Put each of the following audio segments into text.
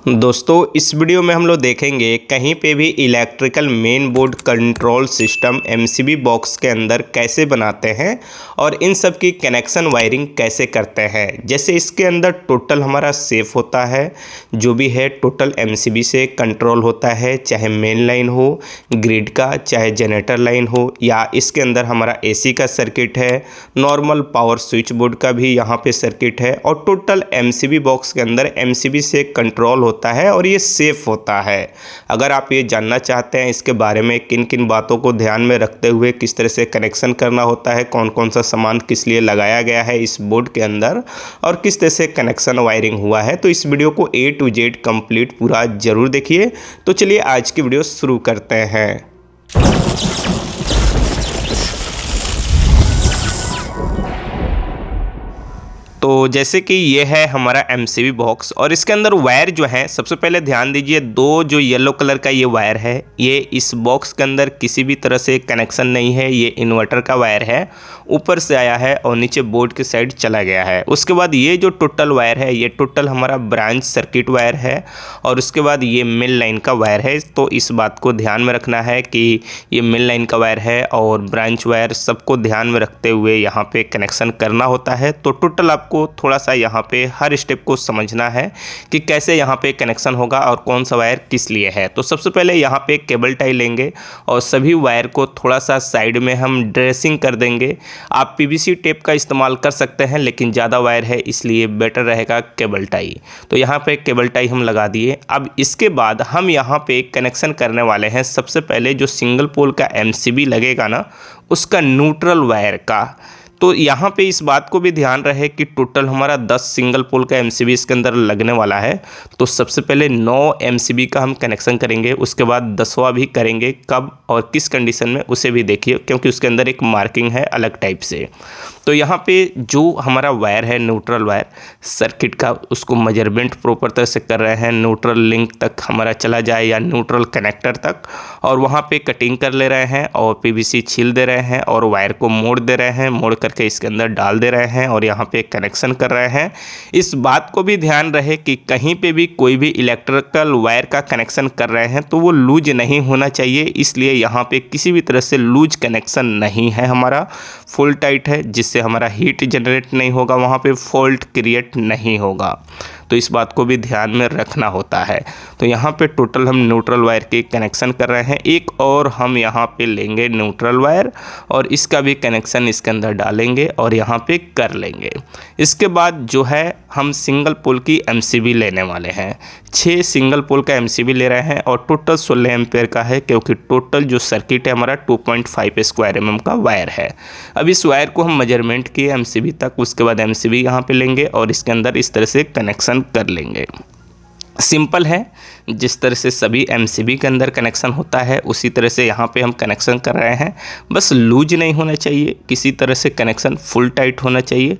दोस्तों इस वीडियो में हम लोग देखेंगे कहीं पे भी electrical main board control system MCB box के अंदर कैसे बनाते हैं और इन सब की कनेक्शन वायरिंग कैसे करते हैं। जैसे इसके अंदर टोटल हमारा सेफ होता है, जो भी है टोटल एमसीबी से कंट्रोल होता है, चाहे मेन लाइन हो ग्रिड का, चाहे जनरेटर लाइन हो, या इसके अंदर हमारा एसी का सर्किट है, नॉर्मल पावर स्विच बोर्ड का भी यहाँ पे सर्किट है और टोटल एमसीबी बॉक्स के अंदर एमसीबी से कंट्रोल होता है और ये सेफ होता है। अगर आप ये जानना चाहते हैं इसके बारे में किन किन बातों को ध्यान में रखते हुए किस तरह से कनेक्शन करना होता है, कौन कौन सा सामान किस लिए लगाया गया है इस बोर्ड के अंदर और किस तरह से कनेक्शन वायरिंग हुआ है, तो इस वीडियो को A to Z कंप्लीट पूरा जरूर देखिए। तो चलिए आज की वीडियो शुरू करते हैं। तो जैसे कि ये है हमारा एमसीबी बॉक्स और इसके अंदर वायर जो है, सबसे पहले ध्यान दीजिए, दो जो येलो कलर का ये वायर है, ये इस बॉक्स के अंदर किसी भी तरह से कनेक्शन नहीं है। ये इन्वर्टर का वायर है, ऊपर से आया है और नीचे बोर्ड के साइड चला गया है। उसके बाद ये जो टोटल वायर है, ये टोटल हमारा ब्रांच सर्किट वायर है और उसके बाद ये मेन लाइन का वायर है। तो इस बात को ध्यान में रखना है कि ये मेन लाइन का वायर है और ब्रांच वायर, सबको ध्यान में रखते हुए यहाँ पे कनेक्शन करना होता है। तो टोटल आपको थोड़ा सा यहाँ पे हर स्टेप को समझना है कि कैसे यहाँ पे कनेक्शन होगा और कौन सा वायर किस लिए है। तो सबसे पहले यहाँ पे केबल टाई लेंगे और सभी वायर को थोड़ा सा साइड में हम ड्रेसिंग कर देंगे। आप पीवीसी टेप का इस्तेमाल कर सकते हैं, लेकिन ज़्यादा वायर है इसलिए बेटर रहेगा केबल टाई। तो यहाँ पे केबल टाई हम लगा दिए। अब इसके बाद हम यहाँ पे कनेक्शन करने वाले हैं। सबसे पहले जो सिंगल पोल का एमसीबी लगेगा ना, उसका न्यूट्रल वायर का। तो यहाँ पे इस बात को भी ध्यान रहे कि टोटल हमारा 10 सिंगल पोल का एमसीबी इसके अंदर लगने वाला है। तो सबसे पहले 9 एमसीबी का हम कनेक्शन करेंगे, उसके बाद 10वां भी करेंगे। कब और किस कंडीशन में उसे भी देखिए, क्योंकि उसके अंदर एक मार्किंग है अलग टाइप से। तो यहाँ पे जो हमारा वायर है न्यूट्रल वायर सर्किट का, उसको मेजरमेंट प्रॉपर तरह से कर रहे हैं, न्यूट्रल लिंक तक हमारा चला जाए या न्यूट्रल कनेक्टर तक, और वहाँ पे कटिंग कर ले रहे हैं और पीवीसी छील दे रहे हैं और वायर को मोड़ दे रहे हैं, मोड़ करके इसके अंदर डाल दे रहे हैं और यहाँ पे कनेक्शन कर रहे हैं। इस बात को भी ध्यान रहे कि कहीं पे भी कोई भी इलेक्ट्रिकल वायर का कनेक्शन कर रहे हैं तो वो लूज नहीं होना चाहिए, इसलिए यहाँ पे किसी भी तरह से लूज कनेक्शन नहीं है, हमारा फुल टाइट है, जिससे हमारा हीट जनरेट नहीं होगा, वहाँ पे फॉल्ट क्रिएट नहीं होगा। तो इस बात को भी ध्यान में रखना होता है। तो यहाँ पे टोटल हम न्यूट्रल वायर के कनेक्शन कर रहे हैं। एक और हम यहाँ पे लेंगे न्यूट्रल वायर और इसका भी कनेक्शन इसके अंदर डालेंगे और यहाँ पे कर लेंगे। इसके बाद जो है हम सिंगल पोल की एमसीबी लेने वाले हैं। 6 सिंगल पोल का एमसीबी ले रहे हैं और टोटल 16 एम्पेयर का है, क्योंकि टोटल जो सर्किट है हमारा 2.5 स्क्वायर mm का वायर है। अब इस वायर को हम मेजरमेंट किए एमसीबी तक, उसके बाद एमसीबी यहाँ पे लेंगे और इसके अंदर इस तरह से कनेक्शन कर लेंगे। सिंपल है, जिस तरह से सभी एमसीबी के अंदर कनेक्शन होता है उसी तरह से यहाँ पे हम कनेक्शन कर रहे हैं। बस लूज नहीं होना चाहिए, किसी तरह से कनेक्शन फुल टाइट होना चाहिए।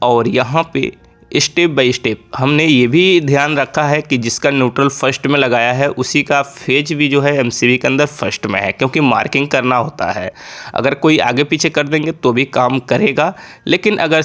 और यहाँ पे स्टेप बाय स्टेप हमने ये भी ध्यान रखा है कि जिसका न्यूट्रल फर्स्ट में लगाया है उसी का फेज भी जो है एमसीबी के अंदर फर्स्ट में है, क्योंकि मार्किंग करना होता है। अगर कोई आगे पीछे कर देंगे तो भी काम करेगा, लेकिन अगर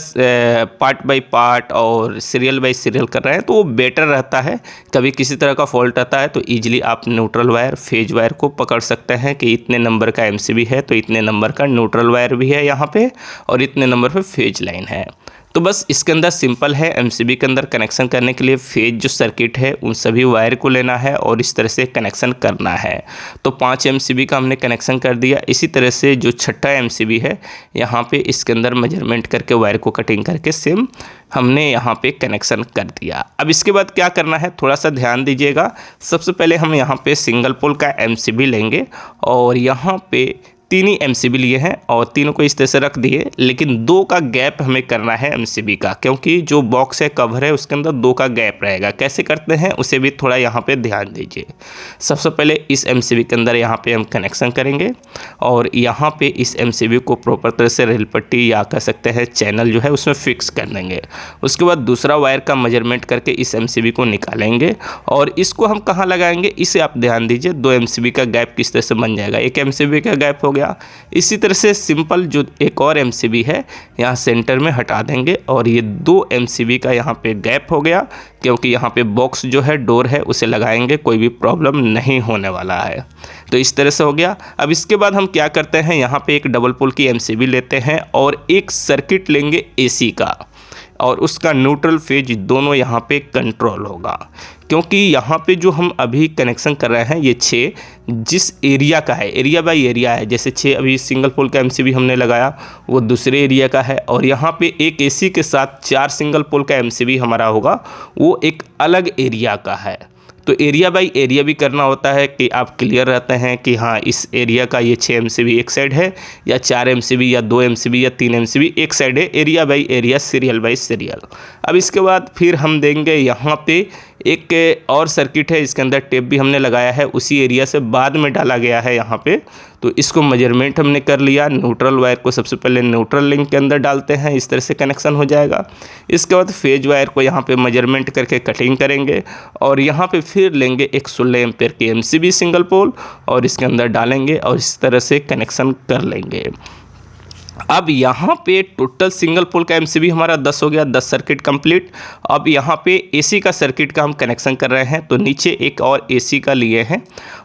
पार्ट बाय पार्ट और सीरियल बाय सीरियल कर रहे हैं तो वो बेटर रहता है। कभी किसी तरह का फॉल्ट आता है तो ईजिली आप न्यूट्रल वायर फेज वायर को पकड़ सकते हैं कि इतने नंबर का एमसीबी है तो इतने नंबर का न्यूट्रल वायर भी है यहाँ पे और इतने नंबर पे फेज लाइन है। तो बस इसके अंदर सिंपल है, एमसीबी के अंदर कनेक्शन करने के लिए फेज जो सर्किट है उन सभी वायर को लेना है और इस तरह से कनेक्शन करना है। तो 5 एमसीबी का हमने कनेक्शन कर दिया। इसी तरह से जो छठा एमसीबी है यहाँ पे इसके अंदर मेजरमेंट करके वायर को कटिंग करके सेम हमने यहाँ पे कनेक्शन कर दिया। अब इसके बाद क्या करना है, थोड़ा सा ध्यान दीजिएगा। सबसे पहले हम यहाँ पे सिंगल पोल का एमसीबी लेंगे और यहाँ पे 3 ही एमसीबी लिए हैं और तीनों को इस तरह से रख दिए, लेकिन 2 का गैप हमें करना है एमसीबी का, क्योंकि जो बॉक्स है कवर है उसके अंदर 2 का गैप रहेगा। कैसे करते हैं उसे भी थोड़ा यहाँ पे ध्यान दीजिए। सबसे पहले इस एमसीबी के अंदर यहाँ पे हम कनेक्शन करेंगे और यहाँ पे इस एमसीबी को प्रॉपर तरह से रेल पट्टी या कह सकते हैं चैनल जो है उसमें फिक्स कर देंगे। उसके बाद दूसरा वायर का मेजरमेंट करके इस एमसीबी को निकालेंगे और इसको हम कहाँ लगाएंगे इसे आप ध्यान दीजिए। 2 एमसीबी का गैप किस तरह से बन जाएगा। एक एमसीबी का गैप हो गया, गया। इसी तरह से सिंपल जो एक और एमसीबी है यहाँ सेंटर में हटा देंगे और ये 2 एमसीबी का यहाँ पे गैप हो गया, क्योंकि यहाँ पे बॉक्स जो है डोर है उसे लगाएंगे, कोई भी प्रॉब्लम नहीं होने वाला है। तो इस तरह से हो गया। अब इसके बाद हम क्या करते हैं, यहाँ पे एक डबल पोल की एमसीबी लेते हैं और एक सर्किट लेंगे एसी का, और उसका न्यूट्रल फेज दोनों यहाँ पे कंट्रोल होगा, क्योंकि यहाँ पे जो हम अभी कनेक्शन कर रहे हैं ये 6 जिस एरिया का है, एरिया बाय एरिया है। जैसे 6 अभी सिंगल पोल का एमसीबी हमने लगाया वो दूसरे एरिया का है, और यहाँ पे एक एसी के साथ 4 सिंगल पोल का एमसीबी हमारा होगा, वो एक अलग एरिया का है। तो एरिया बाय एरिया भी करना होता है कि आप क्लियर रहते हैं कि हाँ इस एरिया का ये 6 एमसीबी एक साइड है, या 4 एमसीबी या 2 एमसीबी या 3 एमसीबी एक साइड है, area by area, serial bye serial. अब इसके बाद फिर हम देंगे यहाँ पे एक और सर्किट है, इसके अंदर टेप भी हमने लगाया है, उसी एरिया से बाद में डाला गया है यहाँ पे। तो इसको मेजरमेंट हमने कर लिया। न्यूट्रल वायर को सबसे पहले न्यूट्रल लिंक के अंदर डालते हैं, इस तरह से कनेक्शन हो जाएगा। इसके बाद फेज वायर को यहाँ पे मेजरमेंट करके कटिंग करेंगे और यहाँ पे फिर लेंगे एक 16 एम्पेयर की एमसीबी सिंगल पोल और इसके अंदर डालेंगे और इस तरह से कनेक्शन कर लेंगे। अब यहाँ पे टोटल सिंगल पोल का एमसीबी हमारा 10 हो गया, 10 सर्किट कंप्लीट। अब यहाँ पे एसी का सर्किट का हम कनेक्शन कर रहे हैं, तो नीचे एक और एसी का लिए हैं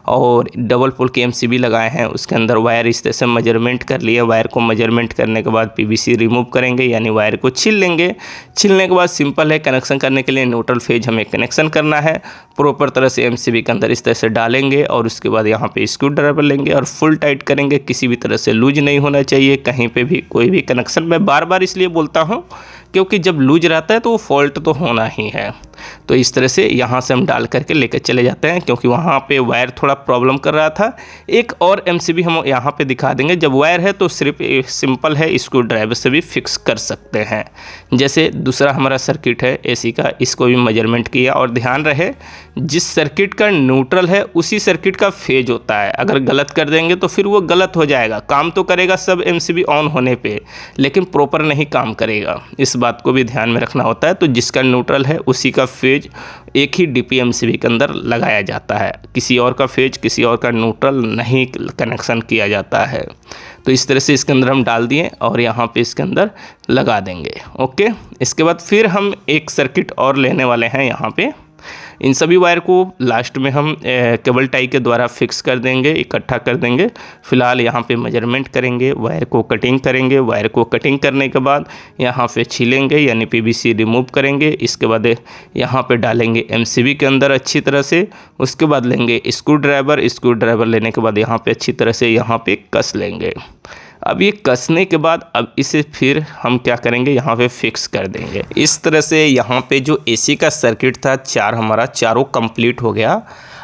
और डबल पोल की एमसीबी लगाए हैं, उसके अंदर वायर इस तरह से मेजरमेंट कर लिए। वायर को मेजरमेंट करने के बाद पीवीसी रिमूव करेंगे, यानी वायर को छील लेंगे। छीलने के बाद सिंपल है, कनेक्शन करने के लिए न्यूट्रल फेज हमें कनेक्शन करना है, प्रॉपर तरह से एमसीबी के अंदर इस तरह से डालेंगे और उसके बाद यहाँ पे स्क्रू ड्राइवर लेंगे और फुल टाइट करेंगे। किसी भी तरह से लूज नहीं होना चाहिए कहीं पे भी, कोई भी कनेक्शन। मैं बार बार इसलिए बोलता हूँ क्योंकि जब लूज रहता है तो वो फॉल्ट तो होना ही है। तो इस तरह से यहाँ से हम डाल करके लेकर चले जाते हैं, क्योंकि वहाँ पे वायर थोड़ा प्रॉब्लम कर रहा था। एक और एमसीबी हम यहाँ पे दिखा देंगे। जब वायर है तो सिर्फ सिंपल है, स्क्रू ड्राइवर से भी फिक्स कर सकते हैं। जैसे दूसरा हमारा सर्किट है एसी का, इसको भी मेजरमेंट किया। और ध्यान रहे जिस सर्किट का न्यूट्रल है उसी सर्किट का फेज होता है। अगर गलत कर देंगे तो फिर वो गलत हो जाएगा। काम तो करेगा सब एमसीबी ऑन होने पे, लेकिन प्रॉपर नहीं काम करेगा। इस बात को भी ध्यान में रखना होता है। तो जिसका न्यूट्रल है उसी का फेज एक ही डीपी एमसीबी के अंदर लगाया जाता है, किसी और का फेज, किसी और का न्यूट्रल नहीं कनेक्शन किया जाता है। तो इस तरह से इसके अंदर हम डाल दिए और यहाँ पे इसके अंदर लगा देंगे। ओके, इसके बाद फिर हम एक सर्किट और लेने वाले हैं। यहाँ पे इन सभी वायर को लास्ट में हम केबल टाई के द्वारा फिक्स कर देंगे, इकट्ठा कर देंगे। फिलहाल यहाँ पे मेजरमेंट करेंगे, वायर को कटिंग करेंगे। वायर को कटिंग करने के बाद यहाँ पे छीलेंगे, यानी पीवीसी रिमूव करेंगे। इसके बाद यहाँ पे डालेंगे एमसीबी के अंदर अच्छी तरह से। उसके बाद लेंगे स्क्रू ड्राइवर लेने के बाद यहाँ पे अच्छी तरह से यहाँ पे कस लेंगे। अब ये कसने के बाद अब इसे फिर हम क्या करेंगे, यहाँ पे फिक्स कर देंगे। इस तरह से यहाँ पे जो एसी का सर्किट था हमारा चारों कंप्लीट हो गया।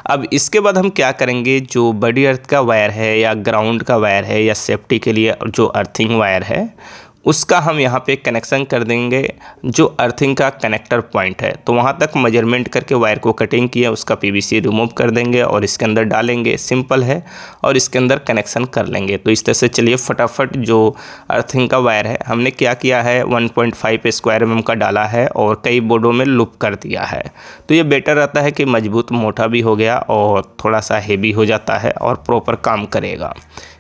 अब इसके बाद हम क्या करेंगे, जो बड़ी अर्थ का वायर है या ग्राउंड का वायर है या सेफ्टी के लिए जो अर्थिंग वायर है उसका हम यहाँ पे कनेक्शन कर देंगे। जो अर्थिंग का कनेक्टर पॉइंट है तो वहाँ तक मेजरमेंट करके वायर को कटिंग किया, उसका पीवीसी रिमूव कर देंगे और इसके अंदर डालेंगे। सिंपल है, और इसके अंदर कनेक्शन कर लेंगे। तो इस तरह से चलिए फटाफट जो अर्थिंग का वायर है हमने क्या किया है, 1.5 स्क्वायर mm का डाला है और कई बोर्डों में लूप कर दिया है। तो ये बेटर रहता है कि मजबूत मोटा भी हो गया और थोड़ा सा हेवी हो जाता है और प्रॉपर काम करेगा।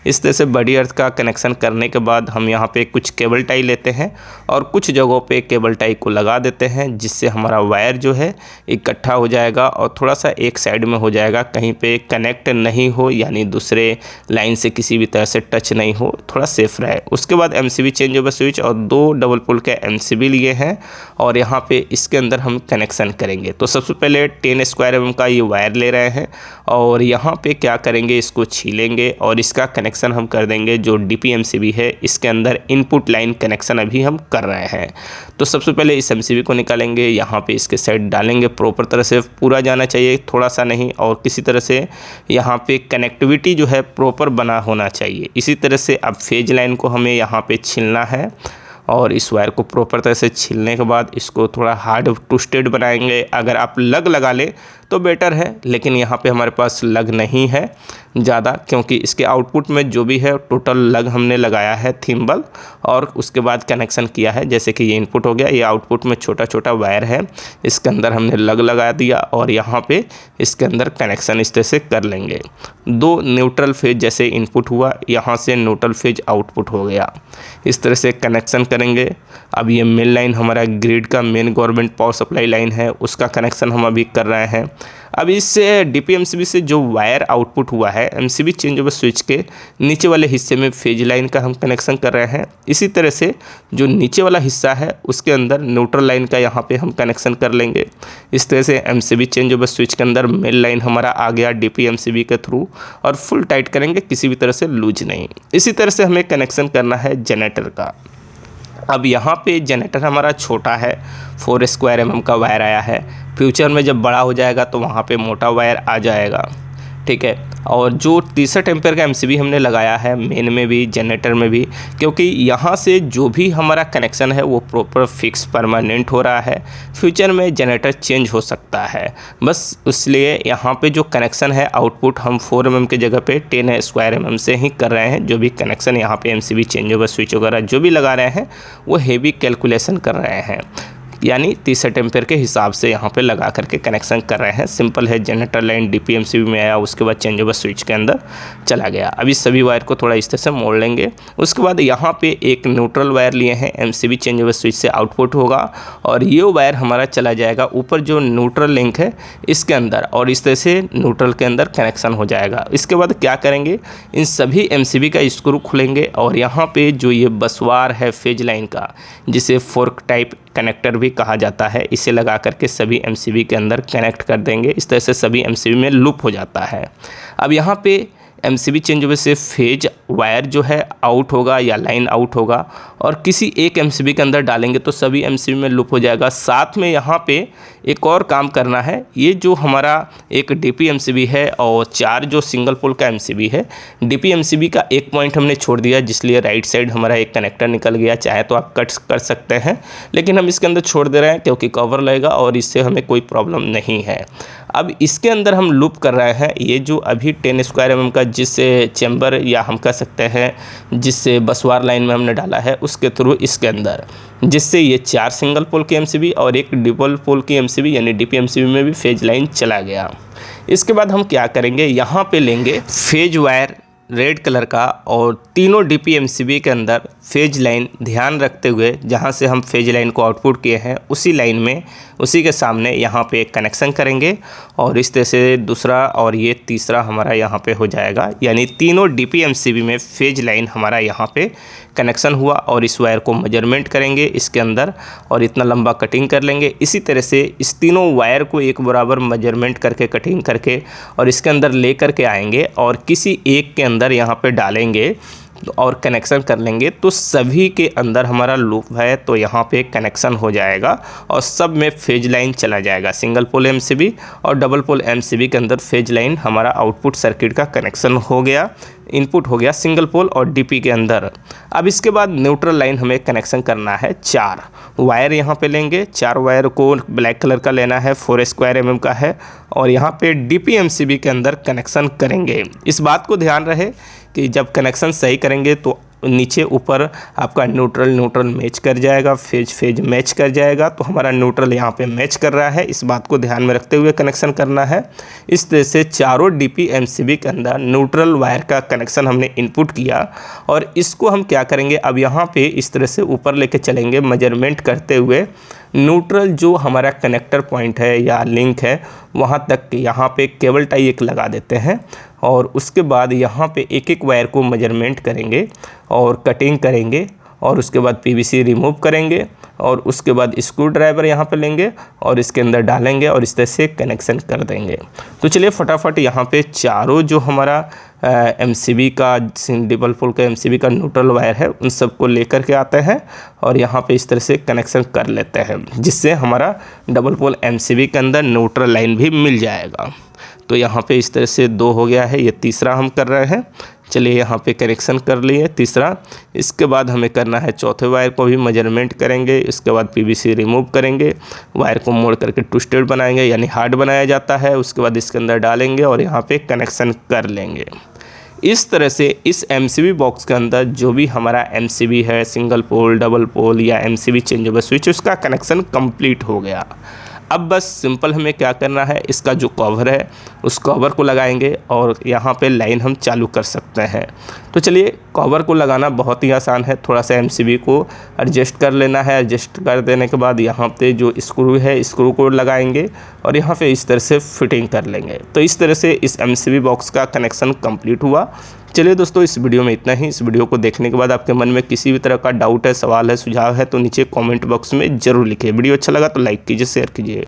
इस तरह से बड़ी अर्थ का कनेक्शन करने के बाद हम यहाँ पे कुछ केबल टाई लेते हैं और कुछ जगहों पे केबल टाई को लगा देते हैं, जिससे हमारा वायर जो है इकट्ठा हो जाएगा और थोड़ा सा एक साइड में हो जाएगा, कहीं पे कनेक्ट नहीं हो, यानी दूसरे लाइन से किसी भी तरह से टच नहीं हो, थोड़ा सेफ रहे। उसके बाद एमसीबी चेंज ओवर स्विच और 2 डबल पोल के एमसीबी लिए हैं और यहाँ पे इसके अंदर हम कनेक्शन करेंगे। तो सबसे पहले 10 स्क्वायर mm का ये वायर ले रहे हैं और यहाँ पे क्या करेंगे, इसको छीलेंगे और इसका कनेक्शन हम कर देंगे। जो डीपी एमसीबी है इसके अंदर इनपुट लाइन कनेक्शन अभी हम कर रहे हैं। तो सबसे पहले इस एमसीबी को निकालेंगे, यहाँ पे इसके साइड डालेंगे। प्रॉपर तरह से पूरा जाना चाहिए, थोड़ा सा नहीं, और किसी तरह से यहाँ पे कनेक्टिविटी जो है प्रॉपर बना होना चाहिए। इसी तरह से अब फेज लाइन को हमें यहाँ पे छीलना है और इस वायर को प्रॉपर तरह से छीलने के बाद इसको थोड़ा हार्ड ट्विस्टेड बनाएंगे। अगर आप लग लगा लें तो बेटर है, लेकिन यहाँ पे हमारे पास लग नहीं है। ज़्यादा, क्योंकि इसके आउटपुट में जो भी है टोटल हमने लगाया है थिम्बल और उसके बाद कनेक्शन किया है। जैसे कि ये इनपुट हो गया, ये आउटपुट में छोटा छोटा वायर है, इसके अंदर हमने लगा दिया और यहाँ पे इसके अंदर कनेक्शन इस तरह से कर लेंगे। 2 न्यूट्रल फेज जैसे इनपुट हुआ, यहाँ से न्यूट्रल फेज आउटपुट हो गया, इस तरह से कनेक्शन करेंगे। अब ये मेन लाइन हमारा ग्रिड का main government power supply line है, उसका कनेक्शन हम अभी कर रहे हैं। अब इससे DP-MCB से जो वायर आउटपुट हुआ है MCB चेंज ओवर स्विच के नीचे वाले हिस्से में फेज लाइन का हम कनेक्शन कर रहे हैं। इसी तरह से जो नीचे वाला हिस्सा है उसके अंदर न्यूट्रल लाइन का यहाँ पे हम कनेक्शन कर लेंगे। इस तरह से MCB चेंज ओवर स्विच के अंदर मेन लाइन हमारा आ गया DP-MCB के थ्रू, और फुल टाइट करेंगे, किसी भी तरह से लूज नहीं। इसी तरह से हमें कनेक्शन करना है जनरेटर का। अब यहाँ पे जनरेटर हमारा छोटा है, 4 स्क्वायर mm का वायर आया है। फ्यूचर में जब बड़ा हो जाएगा तो वहाँ पे मोटा वायर आ जाएगा, ठीक है। और जो 63 एम्पेयर का MCB हमने लगाया है मेन में भी जनरेटर में भी, क्योंकि यहाँ से जो भी हमारा कनेक्शन है वो प्रॉपर फिक्स परमानेंट हो रहा है। फ्यूचर में जनरेटर चेंज हो सकता है, बस इसलिए यहाँ पे जो कनेक्शन है आउटपुट हम 4 mm की जगह पे 10 स्क्वायर mm से ही कर रहे हैं। जो भी कनेक्शन यहाँ पे MCB चेंज ओवर स्विच वगैरह जो भी लगा रहे हैं वो हेवी कैलकुलेशन कर रहे हैं, यानी 63 एम्पेयर के हिसाब से यहाँ पे लगा करके कनेक्शन कर रहे हैं। सिंपल है, जनरेटर लाइन DP-MCB में आया, उसके बाद चेंज ओवर स्विच के अंदर चला गया। अभी सभी वायर को थोड़ा इस तरह से मोड़ लेंगे। उसके बाद यहाँ पे एक न्यूट्रल वायर लिए हैं, MCB चेंज ओवर स्विच से आउटपुट होगा और ये वायर हमारा चला जाएगा ऊपर जो न्यूट्रल लिंक है इसके अंदर, और इस तरह से न्यूट्रल के अंदर कनेक्शन हो जाएगा। इसके बाद क्या करेंगे, इन सभी MCB का स्क्रू खोलेंगे और यहाँ पे जो ये बसवार है फेज लाइन का, जिसे फोर्क टाइप कनेक्टर भी कहा जाता है, इसे लगा करके सभी MCB के अंदर कनेक्ट कर देंगे। इस तरह से सभी MCB में लूप हो जाता है। अब यहाँ पे MCB चेंज ओवर से फेज वायर जो है आउट होगा या लाइन आउट होगा और किसी एक MCB के अंदर डालेंगे तो सभी MCB में लूप हो जाएगा। साथ में यहाँ पे एक और काम करना है, ये जो हमारा एक DP-MCB है और 4 जो सिंगल पोल का MCB है, DP-MCB का एक पॉइंट हमने छोड़ दिया जिसलिए राइट साइड हमारा एक कनेक्टर निकल गया। चाहे तो आप कट कर सकते हैं, लेकिन हम इसके अंदर छोड़ दे रहे हैं क्योंकि कवर लगेगा और इससे हमें कोई प्रॉब्लम नहीं है। अब इसके अंदर हम लूप कर रहे हैं ये जो अभी 10 स्क्वायर mm का जिससे चैम्बर या हम कह सकते हैं जिससे बसवार लाइन में हमने डाला है उसके थ्रू इसके अंदर, जिससे ये 4 सिंगल पोल की MCB और एक डबल पोल की MCB यानी DP-MCB में भी फेज लाइन चला गया। इसके बाद हम क्या करेंगे, यहाँ पे लेंगे फेज वायर रेड कलर का और तीनों DP-MCB के अंदर फेज लाइन ध्यान रखते हुए जहाँ से हम फेज लाइन को आउटपुट किए हैं उसी लाइन में उसी के सामने यहाँ पे कनेक्शन करेंगे और इस तरह से दूसरा और ये तीसरा हमारा यहाँ पे हो जाएगा। यानी तीनों DP-MCB में फेज लाइन हमारा यहाँ पे कनेक्शन हुआ और इस वायर को मेजरमेंट करेंगे इसके अंदर और इतना लंबा कटिंग कर लेंगे। इसी तरह से इस तीनों वायर को एक बराबर मेजरमेंट करके कटिंग करके और इसके अंदर ले करके आएंगे और किसी एक के अंदर यहाँ पे डालेंगे और कनेक्शन कर लेंगे तो सभी के अंदर हमारा लूप है तो यहाँ पे कनेक्शन हो जाएगा और सब में फेज लाइन चला जाएगा। सिंगल पोल MCB और डबल पोल MCB के अंदर फेज लाइन हमारा आउटपुट सर्किट का कनेक्शन हो गया, इनपुट हो गया सिंगल पोल और DP के अंदर। अब इसके बाद न्यूट्रल लाइन हमें कनेक्शन करना है। 4 वायर यहाँ पे लेंगे, 4 वायर को ब्लैक कलर का लेना है, 4 स्क्वायर mm का है और यहाँ पे DP-MCB के अंदर कनेक्शन करेंगे। इस बात को ध्यान रहे कि जब कनेक्शन सही करेंगे तो नीचे ऊपर आपका न्यूट्रल मैच कर जाएगा, फेज मैच कर जाएगा। तो हमारा न्यूट्रल यहाँ पे मैच कर रहा है, इस बात को ध्यान में रखते हुए कनेक्शन करना है। इस तरह से चारों DP-MCB के अंदर न्यूट्रल वायर का कनेक्शन हमने इनपुट किया और इसको हम क्या करेंगे, अब यहाँ पे इस तरह से ऊपर लेके चलेंगे मेजरमेंट करते हुए। न्यूट्रल जो हमारा कनेक्टर पॉइंट है या लिंक है वहाँ तक यहाँ पे केबल टाई एक लगा देते हैं और उसके बाद यहाँ पे एक एक वायर को मेजरमेंट करेंगे और कटिंग करेंगे और उसके बाद PVC रिमूव करेंगे और उसके बाद स्क्रू ड्राइवर यहाँ पे लेंगे और इसके अंदर डालेंगे और इस तरह से कनेक्शन कर देंगे। तो चलिए फटाफट यहाँ पे चारों जो हमारा MCB का डबल पोल का MCB का न्यूट्रल वायर है उन सबको लेकर के आते हैं और यहाँ पे इस तरह से कनेक्शन कर लेते हैं, जिससे हमारा डबल पोल MCB के अंदर न्यूट्रल लाइन भी मिल जाएगा। तो यहाँ पे इस तरह से 2 हो गया है, ये तीसरा हम कर रहे हैं। चलिए यहाँ पे करेक्शन कर लिए तीसरा। इसके बाद हमें करना है चौथे वायर को भी मेजरमेंट करेंगे। इसके बाद पीवीसी रिमूव करेंगे, वायर को मोड़ करके ट्विस्टेड बनाएंगे यानी हार्ड बनाया जाता है। उसके बाद इसके अंदर डालेंगे और यहाँ पे कनेक्शन कर लेंगे। इस तरह से इस एमसीबी बॉक्स के अंदर जो भी हमारा एमसीबी है, सिंगल पोल, डबल पोल या एमसीबी चेंजेबल स्विच, उसका कनेक्शन कंप्लीट हो गया। अब बस सिंपल हमें क्या करना है, इसका जो कवर है उस कवर को लगाएंगे और यहाँ पे लाइन हम चालू कर सकते हैं। तो चलिए कवर को लगाना बहुत ही आसान है। थोड़ा सा एमसीबी को एडजस्ट कर लेना है। एडजस्ट कर देने के बाद यहाँ पे जो स्क्रू है, स्क्रू को लगाएंगे और यहाँ पे इस तरह से फिटिंग कर लेंगे। तो इस तरह से इस एमसीबी बॉक्स का कनेक्शन कंप्लीट हुआ। चलिए दोस्तों, इस वीडियो में इतना ही। इस वीडियो को देखने के बाद आपके मन में किसी भी तरह का डाउट है, सवाल है, सुझाव है तो नीचे कमेंट बॉक्स में ज़रूर लिखिए। वीडियो अच्छा लगा तो लाइक कीजिए, शेयर कीजिए।